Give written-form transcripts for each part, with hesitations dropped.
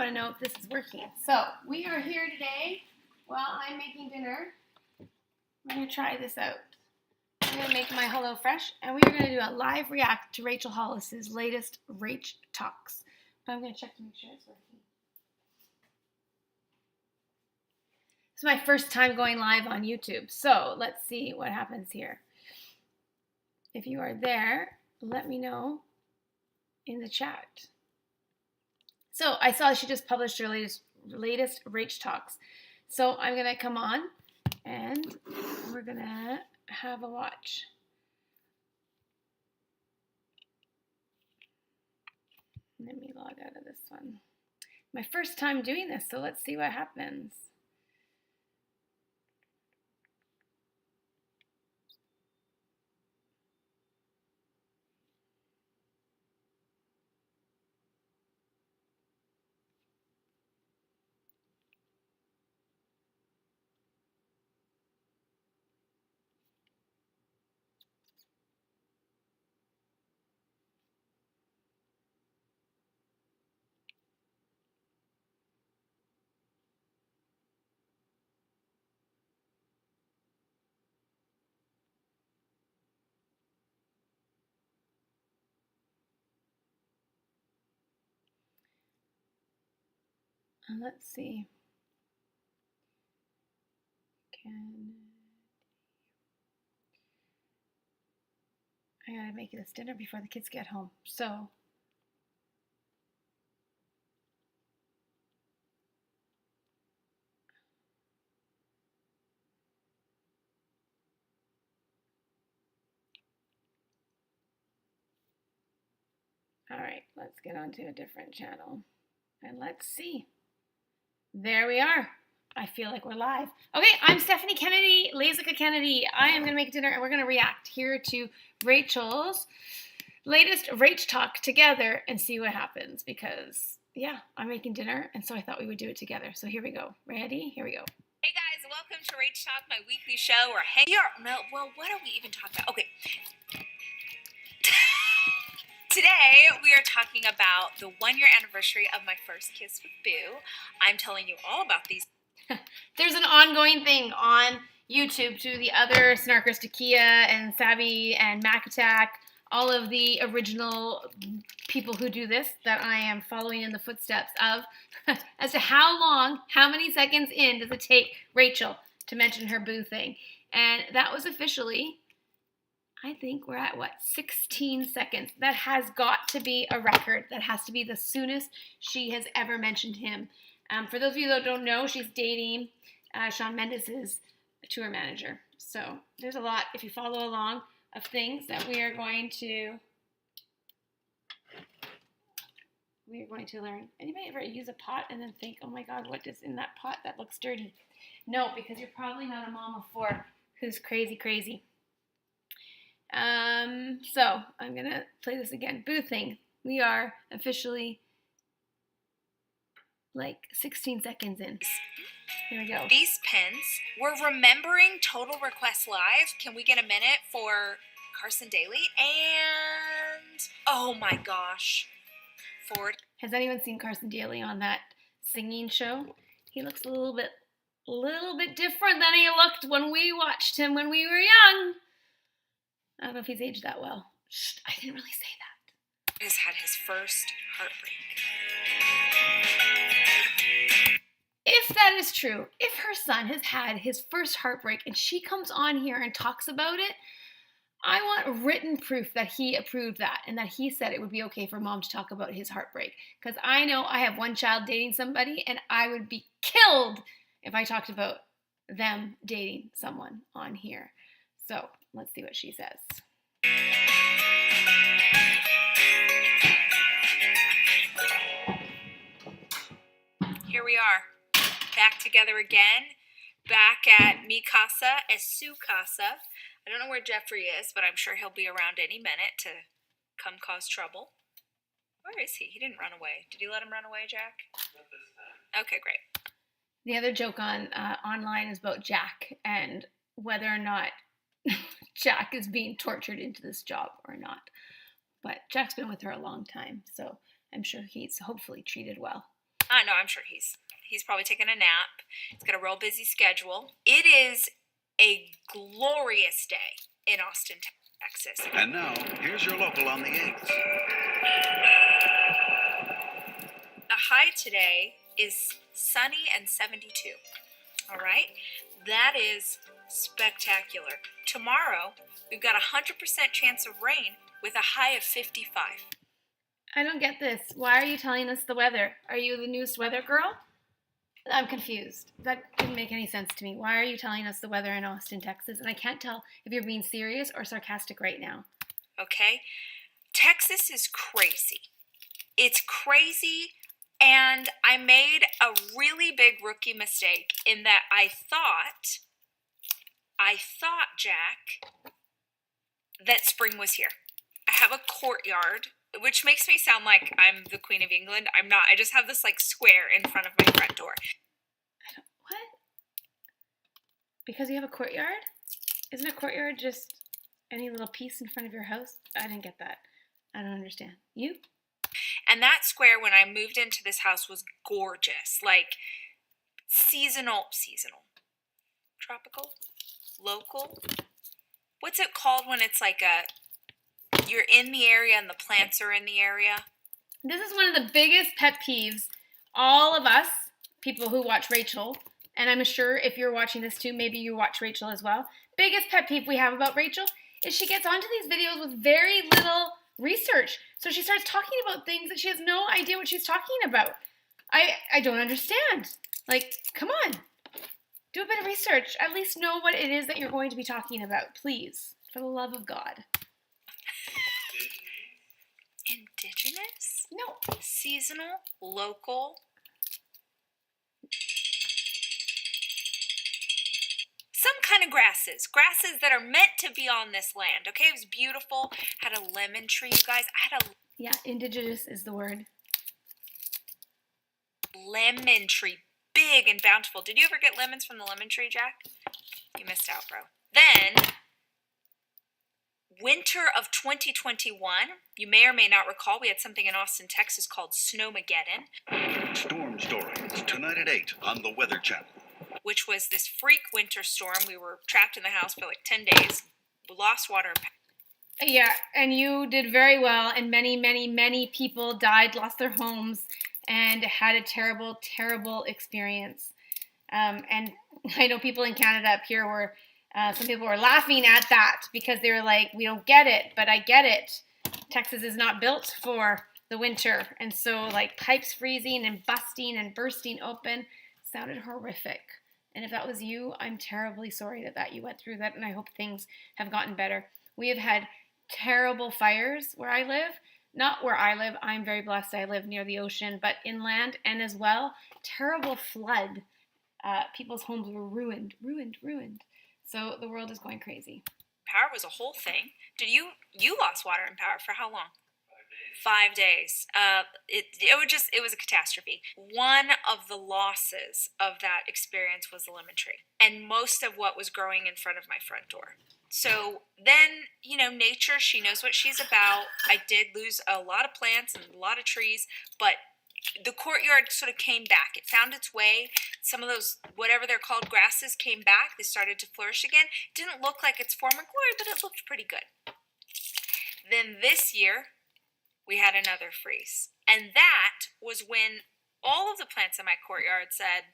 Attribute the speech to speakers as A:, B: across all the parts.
A: want to know if this is working. So we are here today while I'm making dinner. I'm going to try this out. I'm going to make my Hello Fresh, and we are going to do a live react to Rachel Hollis's latest Rach Talks. But I'm going to check to make sure it's working. This is my first time going live on YouTube, so let's see what happens here. If you are there, let me know in the chat. So I saw she just published her latest Rach Talks. So I'm going to come on and we're going to have a watch. Let me log out of this one. My first time doing this, so let's see what happens. Let's see. I gotta make this dinner before the kids get home. So all right, let's get onto a different channel and let's see. There we are. I feel like we're live. Okay, I'm Stephanie Kennedy, Lazica Kennedy. I am gonna make dinner and we're gonna react here to Rachel's latest Rach Talk together and see what happens because, yeah, I'm making dinner and so I thought we would do it together. So here we go. Ready? Here we go.
B: Hey guys, welcome to Rach Talk, my weekly show where what are we even talking about? Okay. Today, we are talking about the 1-year anniversary of my first kiss with Boo. I'm telling you all about these.
A: There's an ongoing thing on YouTube to the other Snarkers, Takia and Savvy and Mac Attack, all of the original people who do this that I am following in the footsteps of, as to how long, how many seconds in does it take Rachel to mention her Boo thing. And that was officially, I think we're at, 16 seconds. That has got to be a record. That has to be the soonest she has ever mentioned him. For those of you that don't know, she's dating Shawn Mendes' tour manager. So there's a lot, if you follow along, of things that we are going to learn. Anybody ever use a pot and then think, oh my God, what is in that pot? That looks dirty. No, because you're probably not a mom of 4 who's crazy. So I'm gonna play this again. Boo thing. We are officially like 16 seconds in. Here we go.
B: These pins. We're remembering Total Request Live. Can we get a minute for Carson Daly? And oh my gosh, Ford.
A: Has anyone seen Carson Daly on that singing show? He looks a little bit different than he looked when we watched him when we were young. I don't know if he's aged that well. Shh, I didn't really say that.
B: Has had his first heartbreak.
A: If that is true, if her son has had his first heartbreak and she comes on here and talks about it, I want written proof that he approved that and that he said it would be okay for mom to talk about his heartbreak. Because I know I have one child dating somebody and I would be killed if I talked about them dating someone on here. So let's see what she says.
B: Here we are, back together again, back at Mi Casa, es su casa. I don't know where Jeffrey is, but I'm sure he'll be around any minute to come cause trouble. Where is he? He didn't run away. Did you let him run away, Jack? Not this time. Okay, great.
A: The other joke on online is about Jack and whether or not Jack is being tortured into this job or not. But Jack's been with her a long time, so I'm sure he's hopefully treated well.
B: No, I'm sure he's probably taking a nap. He's got a real busy schedule. It is a glorious day in Austin, Texas.
C: And now, here's your local on the 8th.
B: The high today is sunny and 72. All right? That is spectacular. Tomorrow, we've got a 100% chance of rain with a high of 55.
A: I don't get this. Why are you telling us the weather? Are you the newest weather girl? I'm confused. That didn't make any sense to me. Why are you telling us the weather in Austin, Texas? And I can't tell if you're being serious or sarcastic right now.
B: Okay? Texas is crazy. It's crazy, and I made a really big rookie mistake in that I thought, Jack, that spring was here. I have a courtyard, which makes me sound like I'm the Queen of England. I'm not. I just have this like square in front of my front door.
A: What? Because you have a courtyard? Isn't a courtyard just any little piece in front of your house? I didn't get that. I don't understand. You?
B: And that square, when I moved into this house, was gorgeous. Like seasonal, tropical, local. What's it called when it's like you're in the area and the plants are in the area?
A: This is one of the biggest pet peeves. All of us, people who watch Rachel, and I'm sure if you're watching this too, maybe you watch Rachel as well. Biggest pet peeve we have about Rachel is she gets onto these videos with very little research. So she starts talking about things that she has no idea what she's talking about. I don't understand. Like, come on. Do a bit of research. At least know what it is that you're going to be talking about, please. For the love of God.
B: Indigenous?
A: No.
B: Seasonal? Local? Some kind of grasses. Grasses that are meant to be on this land. Okay, it was beautiful. Had a lemon tree, you guys. I had a
A: Yeah, indigenous is the word.
B: lemon tree. Big and bountiful. Did you ever get lemons from the lemon tree, Jack? You missed out, bro. Then, winter of 2021, you may or may not recall, we had something in Austin, Texas called Snowmageddon.
C: Storm Stories, tonight at 8 on the Weather Channel.
B: Which was this freak winter storm. We were trapped in the house for like 10 days. We lost water and power.
A: Yeah, and you did very well, and many, many, many people died, lost their homes, and had a terrible, terrible experience. And I know people in Canada up here were, some people were laughing at that because they were like, we don't get it, but I get it. Texas is not built for the winter. And so like pipes freezing and busting and bursting open sounded horrific. And if that was you, I'm terribly sorry that you went through that, and I hope things have gotten better. We have had terrible fires where I live. Not where I live. I'm very blessed. I live near the ocean, but inland, and as well, terrible flood. People's homes were ruined. So the world is going crazy.
B: Power was a whole thing. You lost water and power for how long? 5 days. It was a catastrophe. One of the losses of that experience was the lemon tree, and most of what was growing in front of my front door. So then, nature, she knows what she's about. I did lose a lot of plants and a lot of trees, but the courtyard sort of came back. It found its way. Some of those, whatever they're called, grasses came back. They started to flourish again. Didn't look like its former glory, but it looked pretty good. Then this year, we had another freeze. And that was when all of the plants in my courtyard said,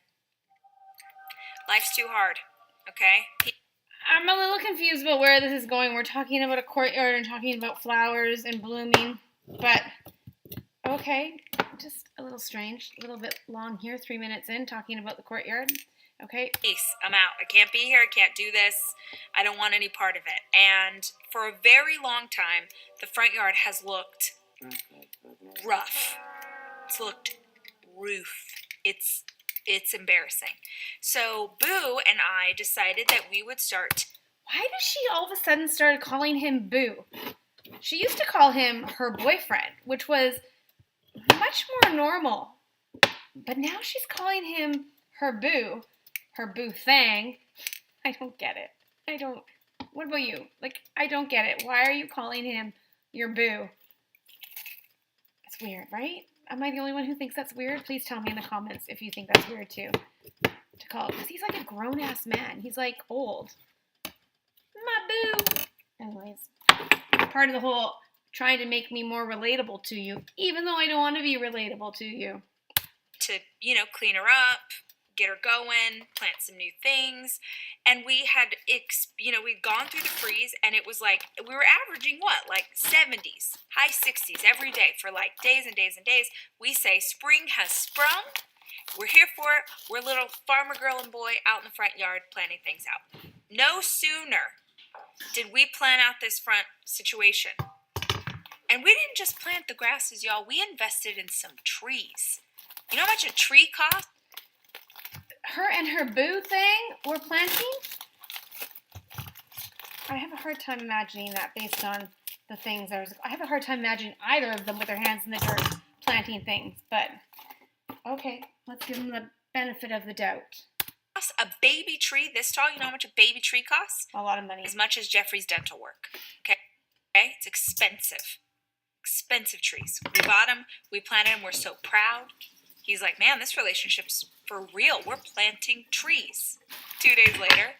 B: life's too hard, okay?
A: I'm a little confused about where this is going. We're talking about a courtyard and talking about flowers and blooming, but okay, just a little strange, a little bit long here, 3 minutes in, talking about the courtyard. Okay.
B: Peace, I'm out. I can't be here. I can't do this. I don't want any part of it. And for a very long time, the front yard has looked rough. It's looked roof. It's embarrassing. So Boo and I decided that we would start.
A: Why does she all of a sudden start calling him Boo? She used to call him her boyfriend, which was much more normal. But now she's calling him her boo thing. I don't get it. What about you? Like, I don't get it. Why are you calling him your boo? It's weird, right? Am I the only one who thinks that's weird? Please tell me in the comments if you think that's weird too. To call it, because he's like a grown-ass man. He's like old. My boo. Anyways, part of the whole trying to make me more relatable to you, even though I don't want to be relatable to you.
B: To, clean her up, get her going, plant some new things. And we had, we'd gone through the freeze, and it was like, we were averaging what? Like 70s, high 60s every day for like days and days and days. We say spring has sprung. We're here for it. We're little farmer girl and boy out in the front yard planning things out. No sooner did we plan out this front situation. And we didn't just plant the grasses, y'all. We invested in some trees. You know how much a tree costs?
A: Her and her boo thing were planting? I have a hard time imagining that based on the things I have a hard time imagining either of them with their hands in the dirt planting things. But, okay, let's give them the benefit of the doubt.
B: A baby tree this tall, you know how much a baby tree costs?
A: A lot of money.
B: As much as Jeffrey's dental work. Okay? It's expensive. Expensive trees. We bought them, we planted them, we're so proud. He's like, man, this relationship's for real. We're planting trees. 2 days later.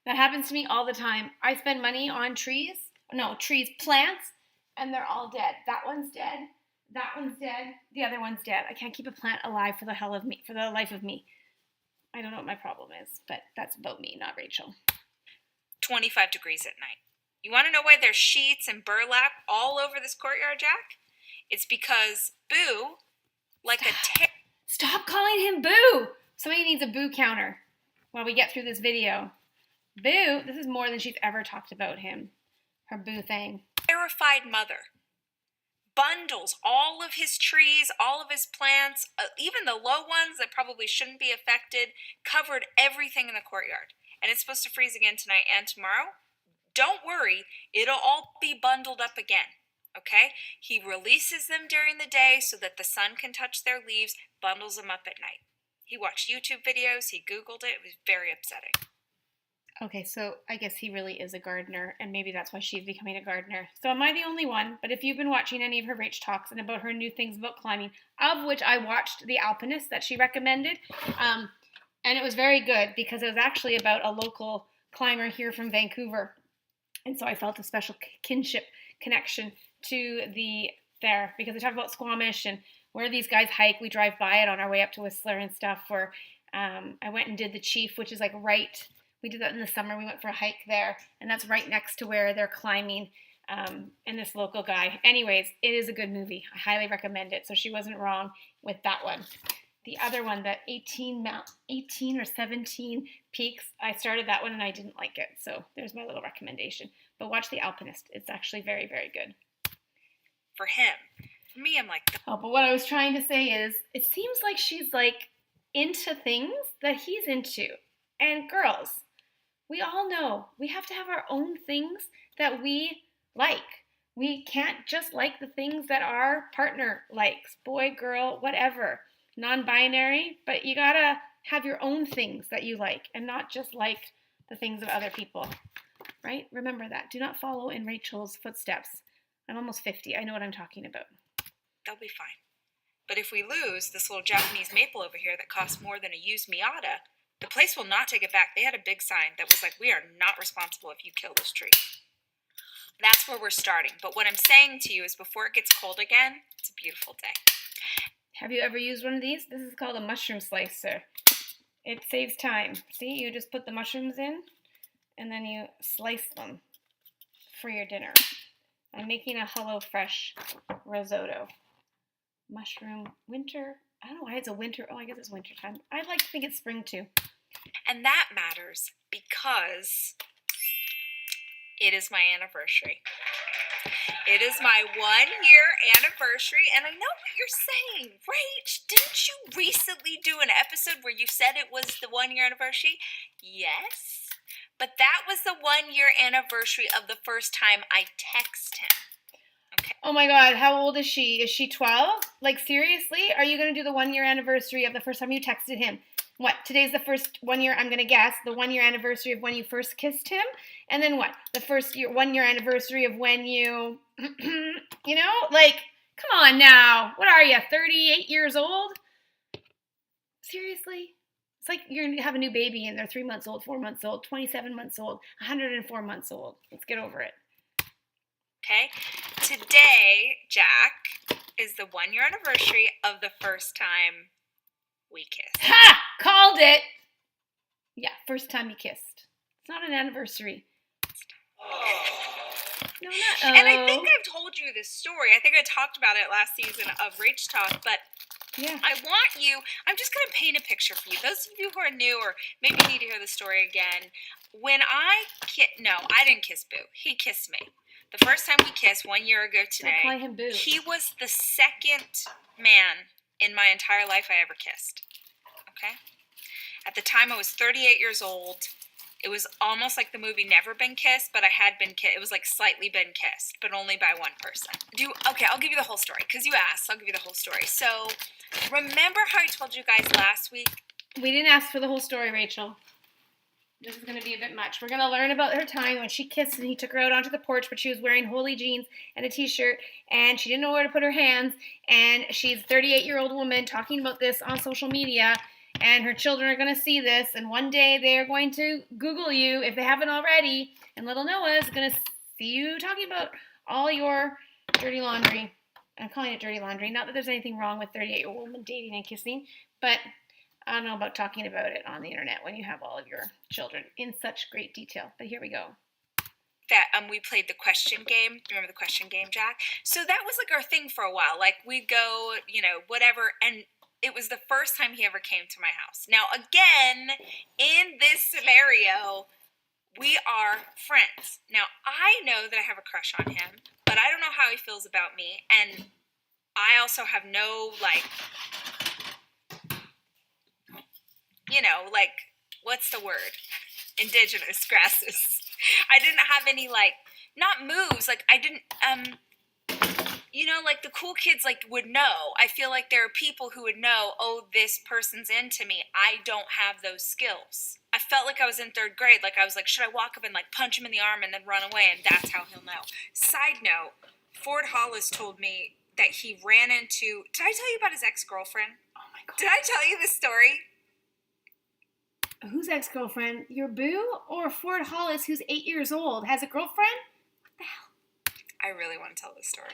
A: That happens to me all the time. I spend money on plants, and they're all dead. That one's dead. That one's dead. The other one's dead. I can't keep a plant alive for the life of me. I don't know what my problem is, but that's about me, not Rachel.
B: 25 degrees at night. You want to know why there's sheets and burlap all over this courtyard, Jack? It's because Boo, like
A: Stop calling him Boo! Somebody needs a Boo counter while we get through this video. Boo, this is more than she's ever talked about him. Her Boo thing.
B: Terrified mother bundles all of his trees, all of his plants, even the low ones that probably shouldn't be affected, covered everything in the courtyard. And it's supposed to freeze again tonight and tomorrow. Don't worry, it'll all be bundled up again, okay? He releases them during the day so that the sun can touch their leaves, bundles them up at night. He watched YouTube videos, he Googled it, it was very upsetting.
A: Okay, so I guess he really is a gardener, and maybe that's why she's becoming a gardener. So am I the only one? But if you've been watching any of her Rach Talks and about her new things about climbing, of which I watched The Alpinist that she recommended, and it was very good because it was actually about a local climber here from Vancouver. And so I felt a special kinship connection to there because they talk about Squamish and where these guys hike. We drive by it on our way up to Whistler and stuff. Where I went and did the Chief, which is like we did that in the summer. We went for a hike there, and that's right next to where they're climbing. And this local guy. Anyways, it is a good movie. I highly recommend it. So she wasn't wrong with that one. The other one, the 18 or 17 peaks, I started that one and I didn't like it. So there's my little recommendation. But watch The Alpinist. It's actually very, very good.
B: For him. For me, I'm like...
A: Oh, but what I was trying to say is, it seems like she's like into things that he's into. And girls, we all know we have to have our own things that we like. We can't just like the things that our partner likes. Boy, girl, whatever. Non-binary, but you gotta have your own things that you like and not just like the things of other people, right? Remember that. Do not follow in Rachel's footsteps. I'm almost 50. I know what I'm talking about.
B: They'll be fine. But if we lose this little Japanese maple over here that costs more than a used Miata, the place will not take it back. They had a big sign that was like, we are not responsible if you kill this tree. That's where we're starting. But what I'm saying to you is before it gets cold again, it's a beautiful day.
A: Have you ever used one of these? This is called a mushroom slicer. It saves time. See, you just put the mushrooms in, and then you slice them for your dinner. I'm making a Hello Fresh Risotto. Mushroom winter. I don't know why it's a winter. Oh, I guess it's winter time. I'd like to think it's spring too.
B: And that matters because it is my anniversary. It is my 1-year anniversary, and I know what you're saying. Rach, didn't you recently do an episode where you said it was the 1-year anniversary? Yes, but that was the 1-year anniversary of the first time I text him. Okay.
A: Oh my God, how old is she? Is she 12? Like, seriously? Are you going to do the 1-year anniversary of the first time you texted him? What? Today's the first 1 year, I'm going to guess, the 1-year anniversary of when you first kissed him? And then what? The first 1-year anniversary of when you, like, Come on now. What are you, 38 years old? Seriously? It's like you're going to have a new baby and they're 3 months old, 4 months old, 27 months old, 104 months old. Let's get over it.
B: Okay? Today, Jack, is the 1-year anniversary of the first time we kissed.
A: Ha! Called it! Yeah, first time you kissed. It's not an anniversary. No, not
B: And I think I've told you this story. I think I talked about it last season of Rach Talk, but
A: yeah.
B: I'm just going to paint a picture for you. Those of you who are new or maybe need to hear the story again. When I didn't kiss Boo. He kissed me. The first time we kissed 1 year ago today,
A: Don't call him Boo.
B: he was the second man in my entire life I ever kissed. Okay? At the time, I was 38 years old. It was almost like the movie Never Been Kissed, but I had been kissed. It was like slightly been kissed, but only by one person. Okay, I'll give you the whole story, because you asked. I'll give you the whole story. So, remember how I told you guys last week?
A: We didn't ask for the whole story, Rachel. This is going to be a bit much. We're going to learn about her time when she kissed and he took her out onto the porch, but she was wearing holy jeans and a t-shirt, and she didn't know where to put her hands, and she's a 38-year-old woman talking about this on social media, and her children are going to see this, and one day they are going to Google you, if they haven't already, and little Noah is going to see you talking about all your dirty laundry. I'm calling it dirty laundry. Not that there's anything wrong with 38-year-old women dating and kissing, but I don't know about talking about it on the internet when you have all of your children in such great detail. But here we go.
B: That we played the question game. Remember the question game, Jack? So that was like our thing for a while. Like we'd go, whatever, and it was the first time he ever came to my house. Now, again, in this scenario, we are friends. Now, I know that I have a crush on him, but I don't know how he feels about me, and I also have no, what's the word? Indigenous grasses. I didn't have any, not moves. I didn't, the cool kids, would know. I feel like there are people who would know, oh, this person's into me. I don't have those skills. I felt like I was in 3rd grade. I was like, should I walk up and, punch him in the arm and then run away? And that's how he'll know. Side note, Ford Hollis told me that he ran into, did I tell you about his ex-girlfriend?
A: Oh, my God.
B: Did I tell you this story?
A: Whose ex-girlfriend? Your Boo or Ford Hollis, who's 8 years old, has a girlfriend? What the hell?
B: I really want to tell this story.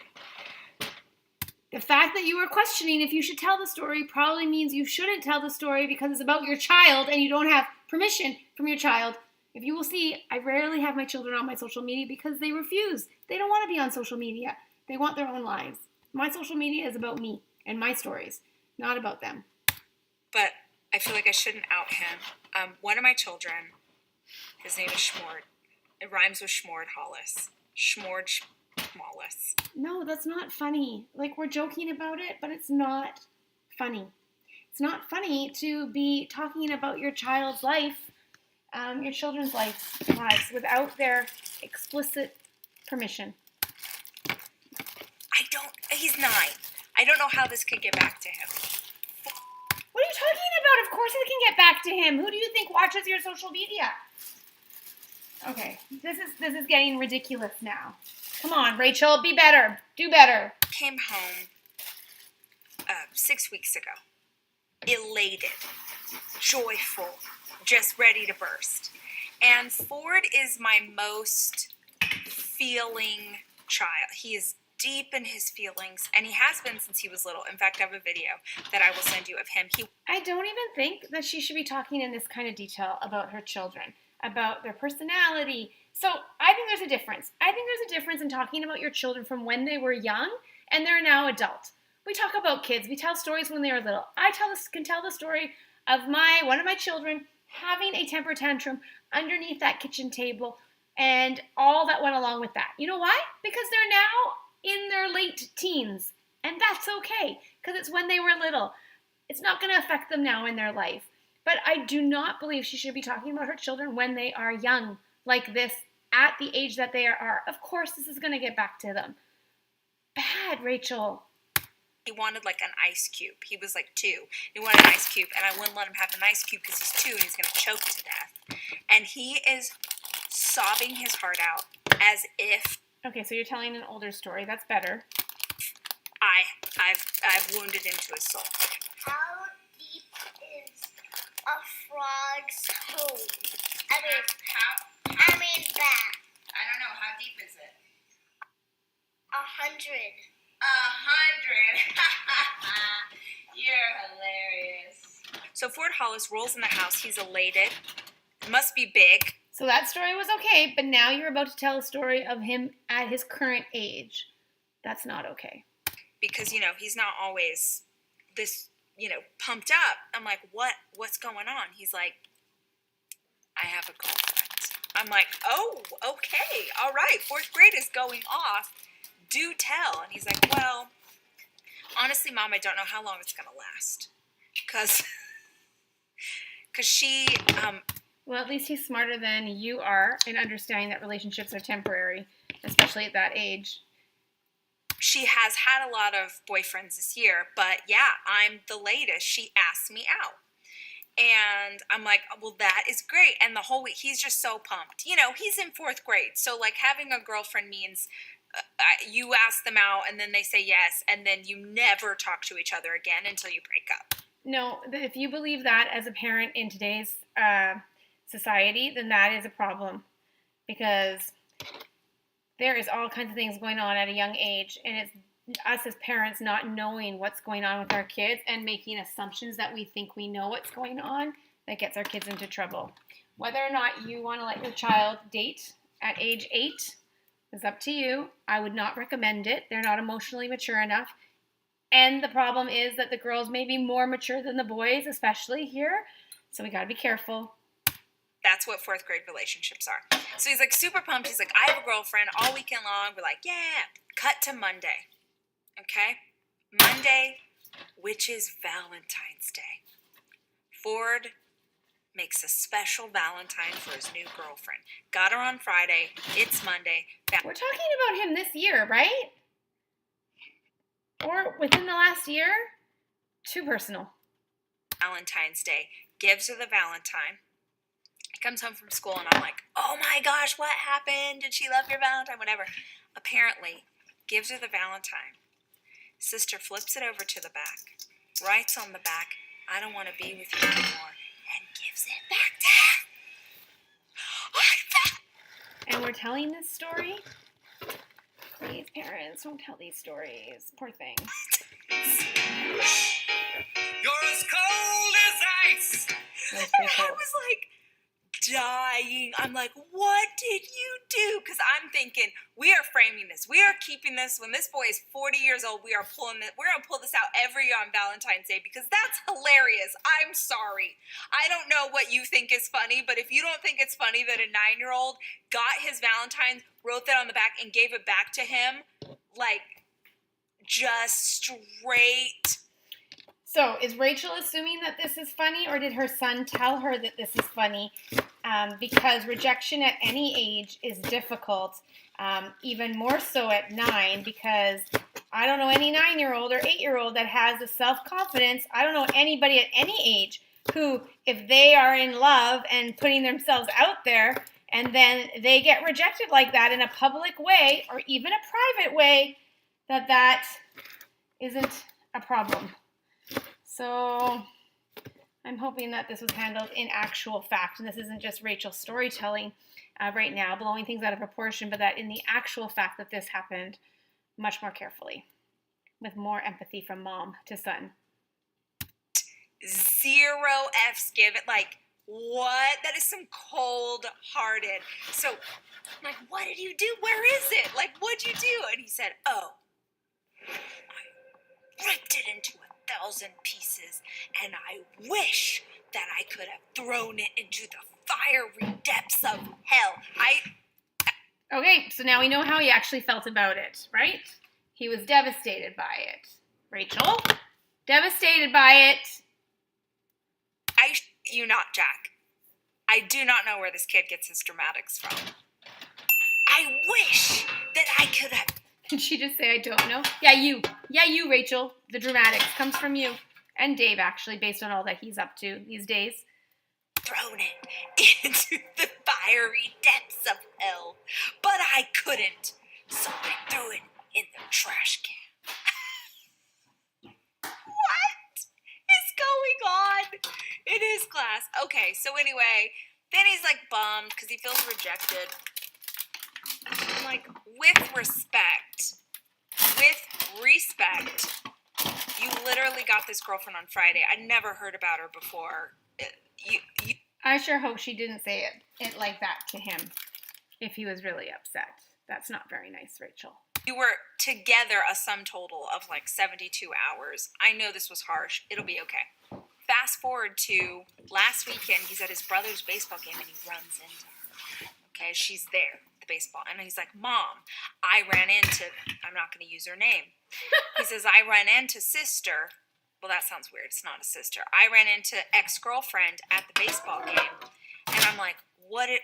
A: The fact that you were questioning if you should tell the story probably means you shouldn't tell the story because it's about your child and you don't have permission from your child. If you will see, I rarely have my children on my social media because they refuse. They don't want to be on social media. They want their own lives. My social media is about me and my stories, not about them.
B: But I feel like I shouldn't out him. One of my children, his name is Schmord. It rhymes with Schmord Hollis. Schmord Schmollis.
A: No, that's not funny. We're joking about it, but it's not funny. It's not funny to be talking about your child's life, your children's lives without their explicit permission.
B: He's 9. I don't know how this could get back to him.
A: What are you talking about? Of course it can get back to him. Who do you think watches your social media? Okay, this is getting ridiculous now. Come on, Rachel, be better. Do better.
B: Came home 6 weeks ago. Elated, joyful, just ready to burst. And Ford is my most feeling child. He is deep in his feelings, and he has been since he was little. In fact, I have a video that I will send you of him.
A: I don't even think that she should be talking in this kind of detail about her children, about their personality. So I think there's a difference. I think there's a difference in talking about your children from when they were young and they're now adult. We talk about kids. We tell stories when they were little. I can tell the story of one of my children having a temper tantrum underneath that kitchen table and all that went along with that. You know why? Because they're now in their late teens, and that's okay, because it's when they were little. It's not going to affect them now in their life. But I do not believe she should be talking about her children when they are young, like this, at the age that they are. Of course, this is going to get back to them. Bad, Rachel.
B: He wanted an ice cube. He was 2. He wanted an ice cube, and I wouldn't let him have an ice cube because he's 2 and he's going to choke to death. And he is sobbing his heart out as if...
A: Okay, so you're telling an older story. That's better.
B: I've wounded him to his soul.
D: How deep is a frog's hole? I mean bath.
B: I don't know. How deep is it?
D: 100.
B: 100. You're hilarious. So Ford Hollis rolls in the house. He's elated. It must be big.
A: So that story was okay, but now you're about to tell a story of him at his current age. That's not okay.
B: Because, he's not always this, pumped up. I'm like, what's going on? He's like, I have a girlfriend. I'm like, oh, okay, all right. 4th grade is going off. Do tell. And he's like, well, honestly, Mom, I don't know how long it's going to last. Because she,
A: Well, at least he's smarter than you are in understanding that relationships are temporary, especially at that age.
B: She has had a lot of boyfriends this year, but yeah, I'm the latest. She asked me out. And I'm like, well, that is great. And the whole week, he's just so pumped. He's in 4th grade. So, like, having a girlfriend means you ask them out, and then they say yes, and then you never talk to each other again until you break up.
A: No, if you believe that as a parent in today's society, then that is a problem. Because there is all kinds of things going on at a young age, and it's us as parents not knowing what's going on with our kids and making assumptions that we think we know what's going on that gets our kids into trouble. Whether or not you want to let your child date at age 8 is up to you. I would not recommend it. They're not emotionally mature enough. And the problem is that the girls may be more mature than the boys, especially here. So we got to be careful.
B: That's what 4th grade relationships are. So he's like super pumped. He's like, I have a girlfriend all weekend long. We're like, yeah. Cut to Monday. Okay? Monday, which is Valentine's Day. Ford makes a special Valentine for his new girlfriend. Got her on Friday. It's Monday.
A: We're talking about him this year, right? Or within the last year? Too personal.
B: Valentine's Day. Gives her the Valentine. Comes home from school and I'm like, oh my gosh, what happened? Did she love your Valentine? Whatever. Apparently, gives her the Valentine. Sister flips it over to the back, writes on the back, I don't want to be with you anymore, and gives it back to him.
A: And we're telling this story? Please, parents, don't tell these stories. Poor thing.
E: You're as cold as ice.
A: That's
B: And
A: pretty
B: I
A: cool.
B: was like dying. I'm like, what did you do? Because I'm thinking, we are framing this. We are keeping this. When this boy is 40 years old, we're going to pull this out every year on Valentine's Day because that's hilarious. I'm sorry. I don't know what you think is funny, but if you don't think it's funny that a 9-year-old got his Valentine, wrote that on the back, and gave it back to him, like, just straight.
A: So, is Rachel assuming that this is funny, or did her son tell her that this is funny? Because rejection at any age is difficult, even more so at 9, because I don't know any 9-year-old or 8-year-old that has the self-confidence. I don't know anybody at any age who, if they are in love and putting themselves out there, and then they get rejected like that in a public way, or even a private way, that isn't a problem. So I'm hoping that this was handled in actual fact, and this isn't just Rachel's storytelling right now, blowing things out of proportion, but that in the actual fact that this happened much more carefully, with more empathy from mom to son.
B: 0 F's given. Like, what? That is some cold-hearted. So, I'm like, what did you do? Where is it? Like, what'd you do? And he said, oh, I ripped it into 1,000 pieces, and I wish that I could have thrown it into the fiery depths of hell.
A: Okay, so now we know how he actually felt about it, right? He was devastated by it. Rachel? Devastated by it.
B: You not, Jack. I do not know where this kid gets his dramatics from. I wish that I could have.
A: Did she just say, I don't know? Yeah, you. Yeah, you, Rachel. The dramatics comes from you. And Dave, actually, based on all that he's up to these days.
B: Thrown it into the fiery depths of hell. But I couldn't. So I threw it in the trash can. his class. Okay, so anyway, then he's like bummed because he feels rejected. I'm like, with respect, you literally got this girlfriend on Friday. I never heard about her before.
A: I sure hope she didn't say it like that to him if he was really upset. That's not very nice, Rachel.
B: You were together a sum total of like 72 hours. I know this was harsh. It'll be okay. Fast forward to last weekend, he's at his brother's baseball game and he runs into her. Okay, she's there, the baseball. And he's like, Mom, I ran into, I'm not going to use her name. He says, I ran into sister. Well, that sounds weird. It's not a sister. I ran into ex-girlfriend at the baseball game. And I'm like,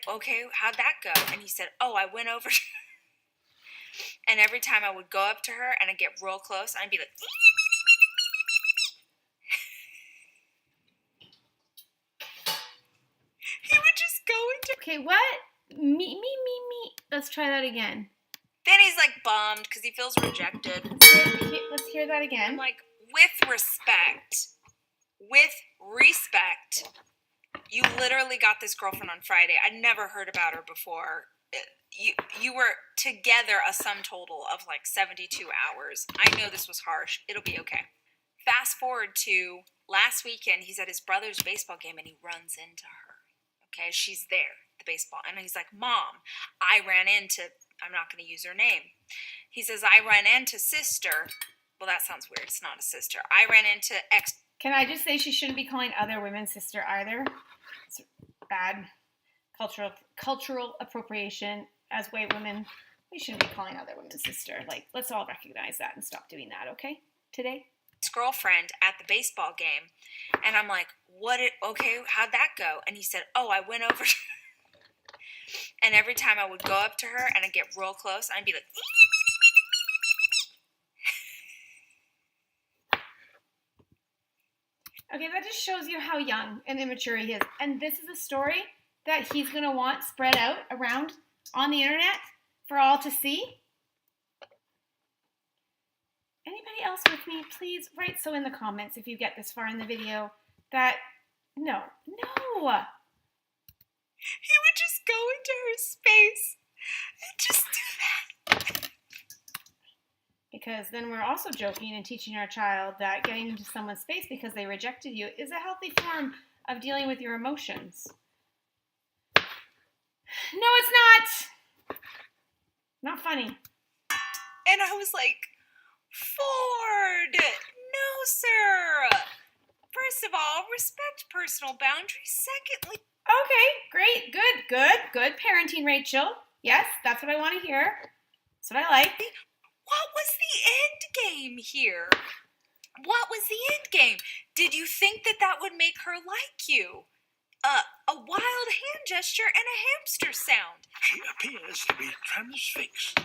B: okay, how'd that go? And he said, oh, I went over. And every time I would go up to her and I'd get real close, I'd be like, he would just go into.
A: Okay, what? Me. Let's try that again.
B: Then he's like bummed because he feels rejected.
A: Let's hear that again.
B: I'm like, with respect, you literally got this girlfriend on Friday. I never heard about her before. You were together a sum total of like 72 hours. I know this was harsh. It'll be okay. Fast forward to last weekend, he's at his brother's baseball game and he runs into her. Okay, she's there, the baseball. And he's like, Mom, I ran into, I'm not going to use her name. He says, I ran into sister. Well, that sounds weird. It's not a sister. I ran into ex.
A: Can I just say she shouldn't be calling other women sister either? It's bad cultural appropriation. As white women, we shouldn't be calling other women sister. Like, let's all recognize that and stop doing that, okay? Today?
B: Girlfriend at the baseball game. And I'm like, okay, how'd that go? And he said, oh, I went over. And every time I would go up to her and I'd get real close, I'd be like,
A: okay, that just shows you how young and immature he is. And this is a story that he's going to want spread out around on the internet for all to see. Anybody else with me, please write so in the comments if you get this far in the video that no.
B: He would just go into her space and just do that.
A: Because then we're also joking and teaching our child that getting into someone's space because they rejected you is a healthy form of dealing with your emotions. No, it's not. Not funny.
B: And I was like, Ford, no, sir. First of all, respect personal boundaries. Secondly,
A: Okay, great, good parenting, Rachel. Yes, that's what I want to hear. That's what I like.
B: what was the end game here? What was the end game? Did you think that would make her like you? A wild hand gesture and a hamster sound.
C: She appears to be transfixed.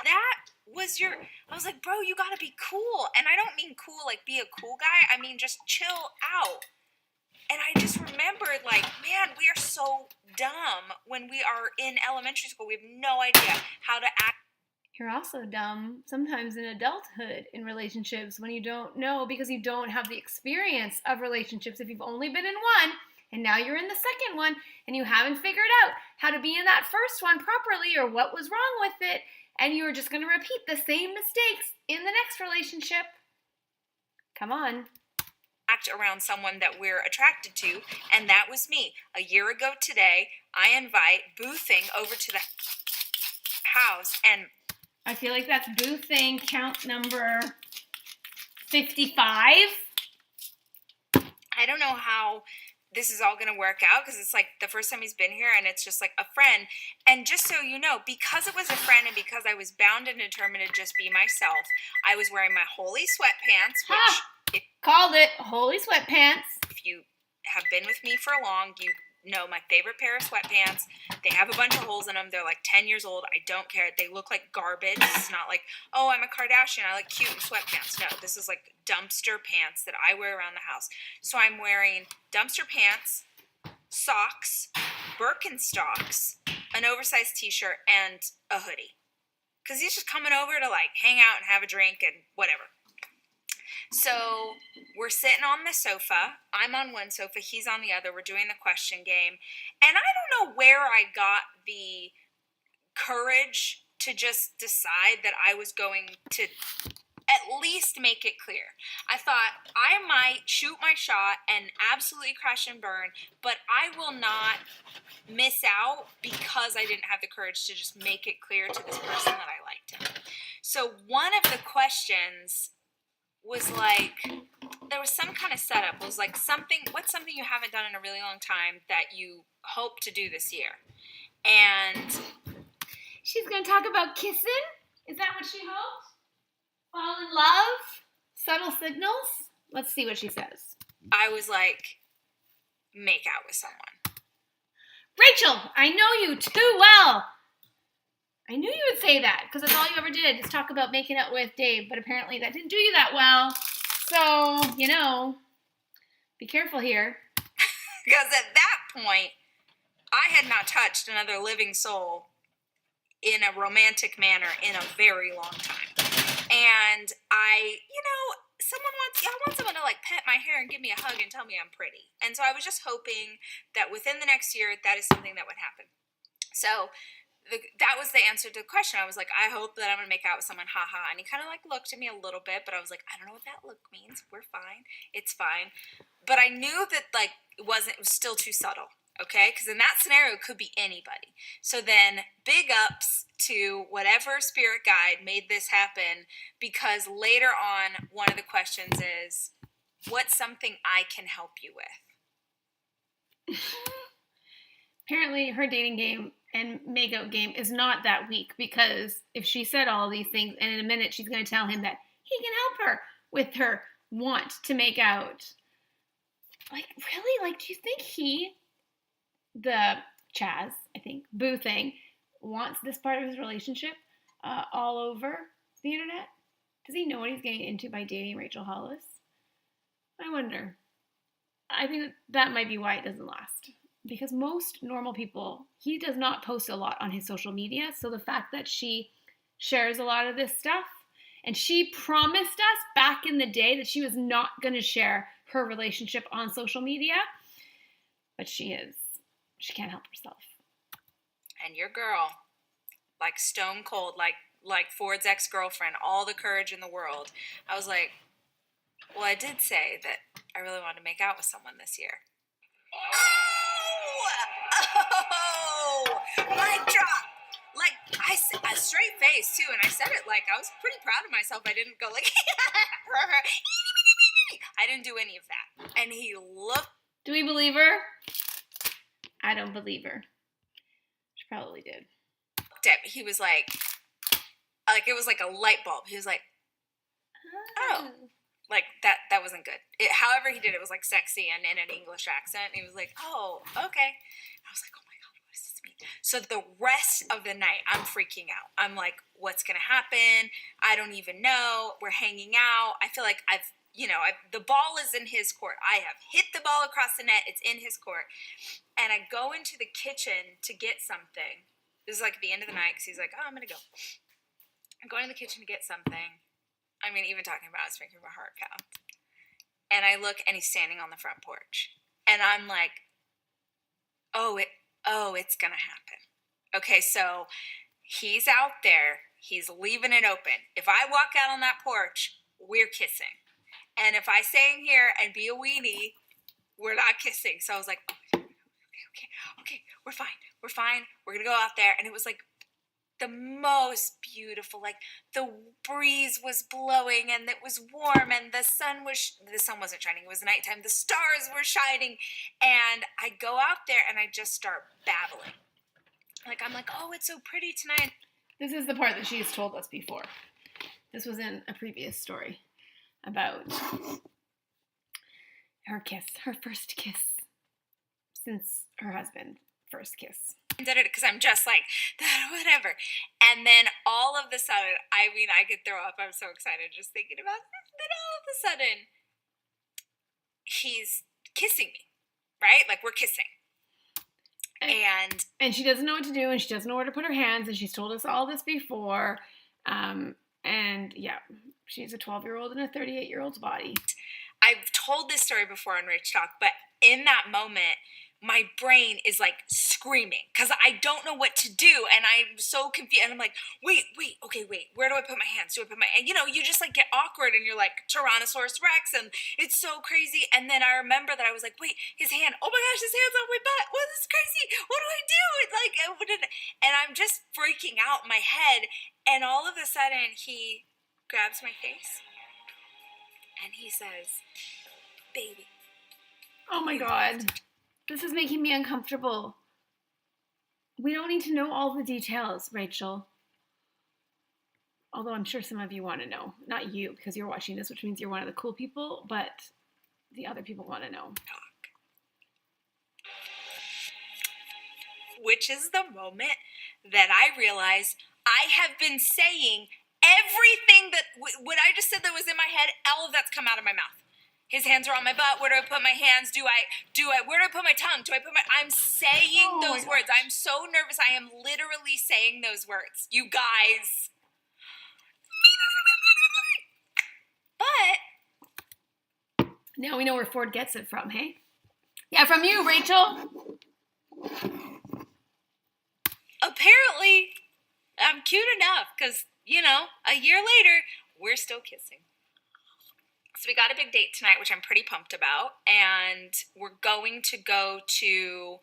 B: That was I was like, bro, you gotta be cool. And I don't mean cool like be a cool guy. I mean just chill out. And I just remembered, like, man, we are so dumb when we are in elementary school. We have no idea how to act.
A: You're also dumb sometimes in adulthood in relationships when you don't know because you don't have the experience of relationships. If you've only been in one and now you're in the second one and you haven't figured out how to be in that first one properly or what was wrong with it, and you're just going to repeat the same mistakes in the next relationship. Come on.
B: Act around someone that we're attracted to, and that was me. A year ago today, I invite Boothing over to the house, and
A: I feel like that's Boothing count number 55.
B: I don't know how this is all going to work out because it's like the first time he's been here and it's just like a friend. And just so you know, because it was a friend and because I was bound and determined to just be myself, I was wearing my holy sweatpants, which
A: called it holy sweatpants.
B: If you have been with me for long, you know my favorite pair of sweatpants. They have a bunch of holes in them. They're like 10 years old. I don't care. They look like garbage. It's not like, oh, I'm a Kardashian. I like cute in sweatpants. No, this is like dumpster pants that I wear around the house. So I'm wearing dumpster pants, socks, Birkenstocks, an oversized t-shirt, and a hoodie. Because he's just coming over to like hang out and have a drink and whatever. So we're sitting on the sofa. I'm on one sofa. He's on the other. We're doing the question game. And I don't know where I got the courage to just decide that I was going to at least make it clear. I thought I might shoot my shot and absolutely crash and burn, but I will not miss out because I didn't have the courage to just make it clear to this person that I liked him. So one of the questions was like, there was some kind of setup. It was like what's something you haven't done in a really long time that you hope to do this year? And
A: She's going to talk about kissing? Is that what she hopes? Fall in love? Subtle signals? Let's see what she says.
B: I was like, make out with someone.
A: Rachel, I know you too well. I knew you would say that because that's all you ever did is talk about making out with Dave, but apparently that didn't do you that well. So, be careful here.
B: Because at that point, I had not touched another living soul in a romantic manner in a very long time. And I want someone to like pet my hair and give me a hug and tell me I'm pretty. And so I was just hoping that within the next year, that is something that would happen. So that was the answer to the question. I was like, I hope that I'm going to make out with someone, haha. And he kind of like looked at me a little bit, but I was like, I don't know what that look means. We're fine. It's fine. But I knew that like it was still too subtle. Okay, because in that scenario, it could be anybody. So then, big ups to whatever spirit guide made this happen, because later on, one of the questions is, what's something I can help you with?
A: Apparently, her dating game and make-out game is not that weak, because if she said all these things, and in a minute she's going to tell him that he can help her with her want to make out. Like, really? Like, do you think the Chaz, I think, Boo thing, wants this part of his relationship all over the internet? Does he know what he's getting into by dating Rachel Hollis? I wonder. I think that might be why it doesn't last. Because most normal people, he does not post a lot on his social media, so the fact that she shares a lot of this stuff, and she promised us back in the day that she was not going to share her relationship on social media, but she is. She can't help herself.
B: And your girl, like stone cold, like Ford's ex-girlfriend, all the courage in the world. I was like, well, I did say that I really wanted to make out with someone this year. Oh, mic drop. Like, a straight face, too, and I said it like, I was pretty proud of myself. I didn't go like, I didn't do any of that. And he looked.
A: Do we believe her? I don't believe her. She probably did.
B: He was like it was like a light bulb. He was like, oh. Like, that wasn't good. However he did it was, like, sexy and in an English accent. He was like, oh, okay. I was like, oh, my God, what does this mean? So the rest of the night, I'm freaking out. I'm like, what's going to happen? I don't even know. We're hanging out. I feel like the ball is in his court. I have hit the ball across the net. It's in his court. And I go into the kitchen to get something. This is, like, at the end of the night because he's like, oh, I'm going to go. I'm going to the kitchen to get something. I mean, even talking about it's making my heart pound. And I look, and he's standing on the front porch. And I'm like, it's going to happen. Okay, so he's out there. He's leaving it open. If I walk out on that porch, we're kissing. And if I stay in here and be a weenie, we're not kissing. So I was like, okay, we're fine. We're going to go out there. And it was like, the most beautiful, like the breeze was blowing and it was warm and the sun wasn't shining, it was nighttime, the stars were shining, and I go out there and I just start babbling. Like, I'm like, oh, it's so pretty tonight.
A: This is the part that she's told us before. This was in a previous story about her first kiss since her husband's first kiss.
B: Because I'm just like, whatever. And then all of a sudden, I mean, I could throw up. I'm so excited just thinking about this. Then all of a sudden, he's kissing me, right? Like, we're kissing.
A: And she doesn't know what to do, and she doesn't know where to put her hands, and she's told us all this before. And yeah, She's a 12-year-old in a 38-year-old's body.
B: I've told this story before on Rach Talk, but in that moment, my brain is like screaming because I don't know what to do, and I'm so confused. And I'm like, wait, okay, where do I put my hands? And you just like get awkward, and you're like Tyrannosaurus Rex, and it's so crazy. And then I remember that I was like, wait, his hand. Oh my gosh, his hand's on my butt. What is crazy? What do I do? It's like, and I'm just freaking out in my head. And all of a sudden, he grabs my face, and he says, "Baby."
A: Oh my God. This is making me uncomfortable. We don't need to know all the details, Rachel. Although I'm sure some of you want to know. Not you, because you're watching this, which means you're one of the cool people, but the other people want to know.
B: Which is the moment that I realized I have been saying everything that what I just said that was in my head, all of that's come out of my mouth. His hands are on my butt. Where do I put my hands? Where do I put my tongue? I'm saying those words. I'm so nervous. I am literally saying those words. You guys. But
A: now we know where Ford gets it from, hey? Yeah, from you, Rachel.
B: Apparently, I'm cute enough because, a year later, we're still kissing. So we got a big date tonight, which I'm pretty pumped about, and we're going to go to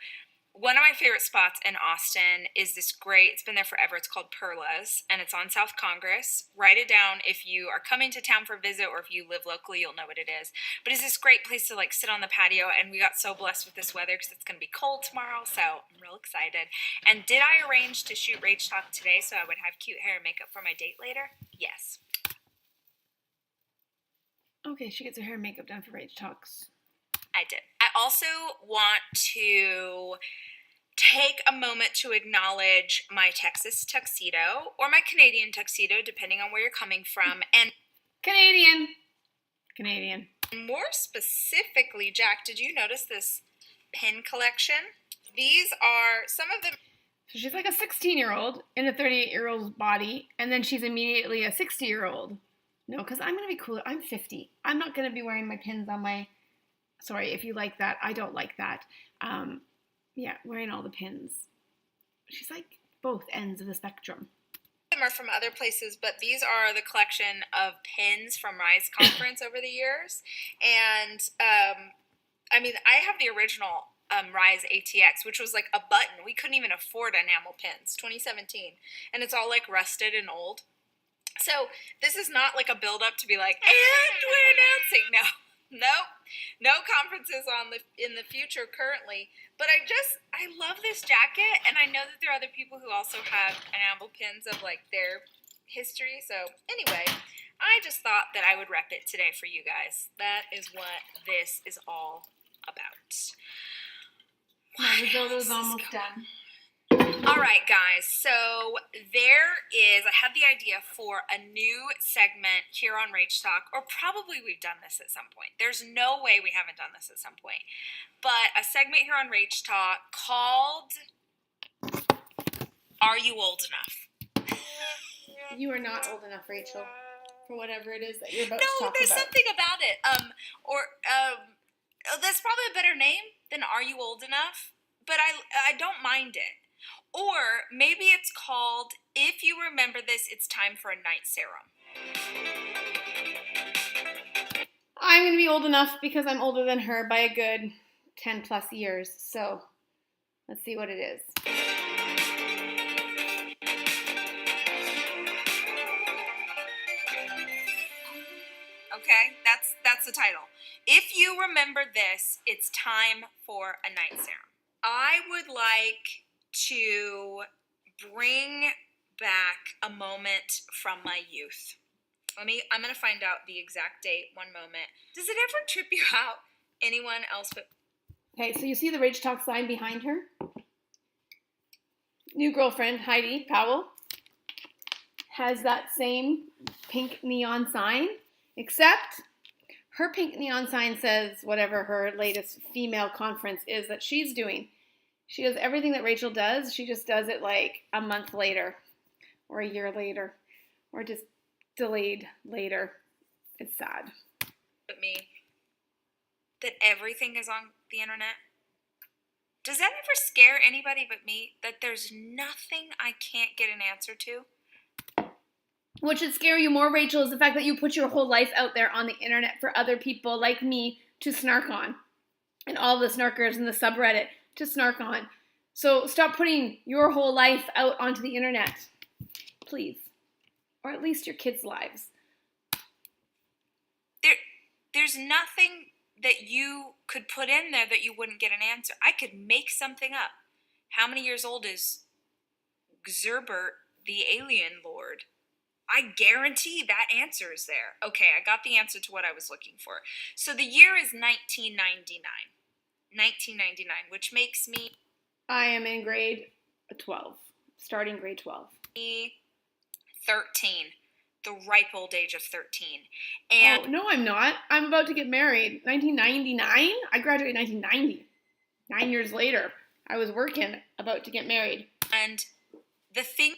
B: one of my favorite spots in Austin. Is this great, it's been there forever, it's called Perla's, and it's on South Congress. Write it down if you are coming to town for a visit, or if you live locally, you'll know what it is. But it's this great place to like sit on the patio, and we got so blessed with this weather because it's going to be cold tomorrow, so I'm real excited. And did I arrange to shoot Rach Talk today so I would have cute hair and makeup for my date later? Yes.
A: Okay, she gets her hair and makeup done for Rach Talks.
B: I did. I also want to take a moment to acknowledge my Texas tuxedo, or my Canadian tuxedo, depending on where you're coming from. And
A: Canadian.
B: More specifically, Jack, did you notice this pin collection? These are some of them.
A: So she's like a 16-year-old in a 38-year-old's body, and then she's immediately a 60-year-old. No, because I'm going to be cooler. I'm 50. I'm not going to be wearing my pins on my... Sorry, if you like that. I don't like that. Yeah, wearing all the pins. She's like both ends of the spectrum.
B: Them are from other places, but these are the collection of pins from Rise Conference over the years. And, I have the original Rise ATX, which was like a button. We couldn't even afford enamel pins, 2017. And it's all like rusted and old. So this is not like a build-up to be like, and we're announcing. No conferences in the future currently. But I love this jacket, and I know that there are other people who also have enamel pins of like their history. So anyway, I just thought that I would rep it today for you guys. That is what this is all about.
A: My risotto's almost done.
B: All right, guys, so I had the idea for a new segment here on Rach Talk, or probably we've done this at some point. There's no way we haven't done this at some point. But a segment here on Rach Talk called Are You Old Enough?
A: You are not old enough, Rachel, for whatever it is that you're about to talk about.
B: No, there's something about it. That's probably a better name than Are You Old Enough? But I don't mind it. Or maybe it's called, If You Remember This, It's Time for a Night Serum.
A: I'm going to be old enough because I'm older than her by a good 10 plus years. So let's see what it is.
B: Okay, that's the title. If you remember this, it's time for a night serum. I would like to bring back a moment from my youth. I'm going to find out the exact date. One moment. Does it ever trip you out? Anyone else but...
A: Okay, so you see the Rach Talk sign behind her? New girlfriend, Heidi Powell, has that same pink neon sign, except her pink neon sign says whatever her latest female conference is that she's doing. She does everything that Rachel does. She just does it like a month later or a year later or just delayed later. It's sad.
B: But me, that everything is on the internet. Does that ever scare anybody but me? That there's nothing I can't get an answer to?
A: What should scare you more, Rachel, is the fact that you put your whole life out there on the internet for other people like me to snark on. And all the snarkers in the subreddit to snark on. So stop putting your whole life out onto the internet. Please. Or at least your kids' lives.
B: There's nothing that you could put in there that you wouldn't get an answer. I could make something up. How many years old is Xerbert, the alien lord? I guarantee that answer is there. Okay, I got the answer to what I was looking for. So the year is 1999. 1999, which makes me...
A: I am in grade 12. Starting grade 12.
B: 13. The ripe old age of 13. And
A: oh, no, I'm not. I'm about to get married. 1999? I graduated in 1990. 9 years later, I was working, about to get married.
B: And the thing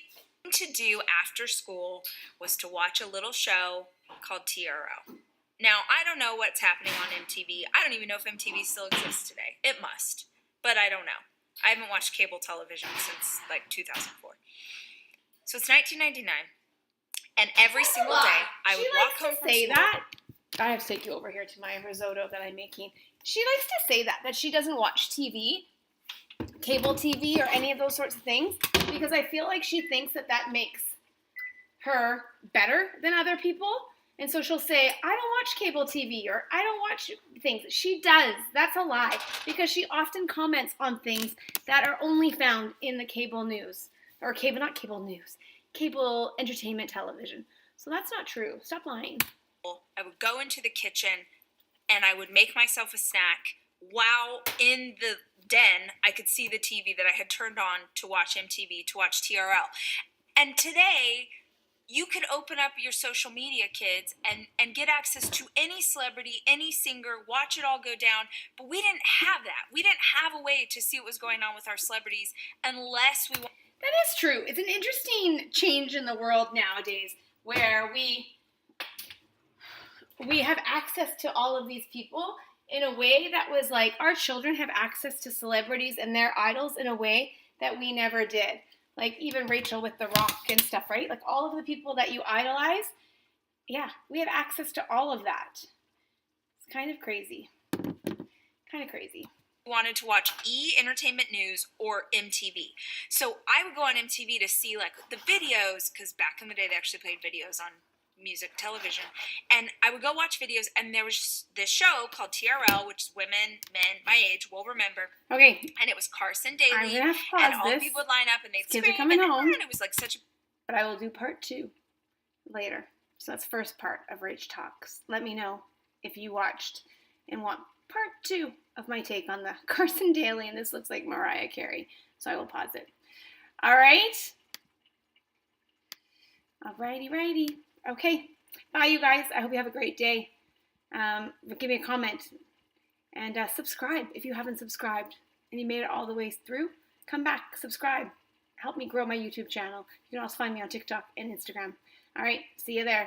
B: to do after school was to watch a little show called TRL. Now, I don't know what's happening on MTV. I don't even know if MTV still exists today. It must, but I don't know. I haven't watched cable television since like 2004. So it's 1999. And every single day, I would walk home from
A: say
B: school.
A: that. I have to take you over here to my risotto that I'm making. She likes to say that she doesn't watch TV, cable TV, or any of those sorts of things, because I feel like she thinks that that makes her better than other people. And so she'll say, I don't watch cable TV, or I don't watch things. She does. That's a lie, because she often comments on things that are only found in the cable news, or not cable news, cable entertainment television. So that's not true. Stop lying.
B: I would go into the kitchen and I would make myself a snack while in the den I could see the TV that I had turned on to watch MTV, to watch TRL. And today, you can open up your social media, kids, and get access to any celebrity, any singer, watch it all go down. But we didn't have that. We didn't have a way to see what was going on with our celebrities unless we...
A: That is true. It's an interesting change in the world nowadays where we have access to all of these people in a way that was like our children have access to celebrities and their idols in a way that we never did. Like even Rachel with The Rock and stuff, right? Like all of the people that you idolize, yeah, we have access to all of that. It's kind of crazy. Kind of crazy.
B: Wanted to watch Entertainment News or MTV. So I would go on MTV to see like the videos, because back in the day they actually played videos on music television, and I would go watch videos, and there was this show called TRL, which women, men my age will remember.
A: Okay.
B: And it was Carson Daly,
A: I'm gonna have to pause
B: and all the
A: this.
B: people would line up and they'd
A: Kids are
B: scream,
A: coming
B: and
A: home.
B: it was like such a...
A: But I will do part 2 later. So that's first part of Rach Talks. Let me know if you watched and want part 2 of my take on the Carson Daly, and this looks like Mariah Carey. So I will pause it. All right. Alrighty. Okay. Bye, you guys. I hope you have a great day. Give me a comment and subscribe if you haven't subscribed and you made it all the way through. Come back, subscribe. Help me grow my YouTube channel. You can also find me on TikTok and Instagram. All right. See you there.